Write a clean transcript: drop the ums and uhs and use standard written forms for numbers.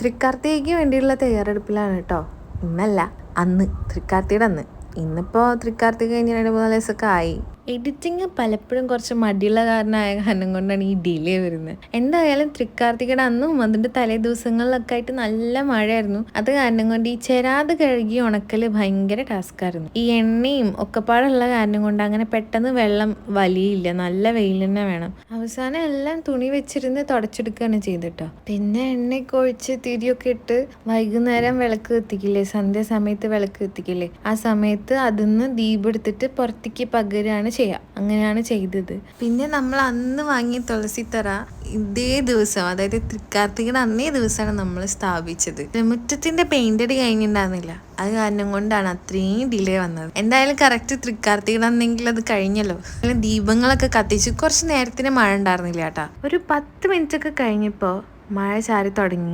തൃക്കാർത്തികയ്ക്ക് വേണ്ടിയുള്ള തയ്യാറെടുപ്പിലാണ് കേട്ടോ. ഇന്നല്ല, അന്ന്, തൃക്കാർത്തിയുടെ അന്ന്. ഇന്നിപ്പോൾ തൃക്കാർത്തിക കഴിഞ്ഞ് 2-3 ദിവസമൊക്കെ ആയി. എഡിറ്റിങ് പലപ്പോഴും കുറച്ച് മടിയുള്ള കാരണം കൊണ്ടാണ് ഈ ഡിലേ വരുന്നത്. എന്തായാലും തൃക്കാർത്തികയുടെ അന്നും അതിൻ്റെ തലേ ദിവസങ്ങളിലൊക്കെ ആയിട്ട് നല്ല മഴയായിരുന്നു. അത് കാരണം കൊണ്ട് ഈ ചെരാത് കഴുകി ഉണക്കൽ ഭയങ്കര ടാസ്ക്കായിരുന്നു. ഈ എണ്ണയും ഒക്കെപ്പാടുള്ള കാരണം കൊണ്ട് അങ്ങനെ പെട്ടെന്ന് വെള്ളം വലിയില്ല, നല്ല വെയിൽ തന്നെ വേണം. അവസാനം എല്ലാം തുണി വെച്ചിരുന്ന് തുടച്ചെടുക്കുകയാണ് ചെയ്തിട്ടോ. പിന്നെ എണ്ണയൊക്കെ ഒഴിച്ച് തിരിയൊക്കെ ഇട്ട് വൈകുന്നേരം വിളക്ക് കത്തിക്കില്ലേ, സന്ധ്യ സമയത്ത് വിളക്ക് കത്തിക്കില്ലേ, ആ സമയത്ത് അതിന്ന് ദീപം എടുത്തിട്ട് പുറത്തേക്ക് പകരുകയാണ് ചെയ്യുക. അങ്ങനെയാണ് ചെയ്തത്. പിന്നെ നമ്മൾ അന്ന് വാങ്ങിയ തുളസിത്തറ ഇതേ ദിവസം, അതായത് തൃക്കാർത്തികയുടെ അന്നേ ദിവസമാണ് നമ്മൾ സ്ഥാപിച്ചത്. മുറ്റത്തിന്റെ പെയിന്റ് അടി കഴിഞ്ഞിട്ടുണ്ടായിരുന്നില്ല, അത് കാരണം കൊണ്ടാണ് അത്രയും ഡിലേ വന്നത്. എന്തായാലും കറക്റ്റ് തൃക്കാർത്തികയുടെ അന്നെങ്കിൽ അത് കഴിഞ്ഞല്ലോ. ദീപങ്ങളൊക്കെ കത്തിച്ച് കുറച്ച് നേരത്തിന് മഴ ഉണ്ടായിരുന്നില്ല കേട്ടാ. ഒരു 10 മിനിറ്റ് ഒക്കെ കഴിഞ്ഞപ്പോൾ മഴ ചാരി തുടങ്ങി.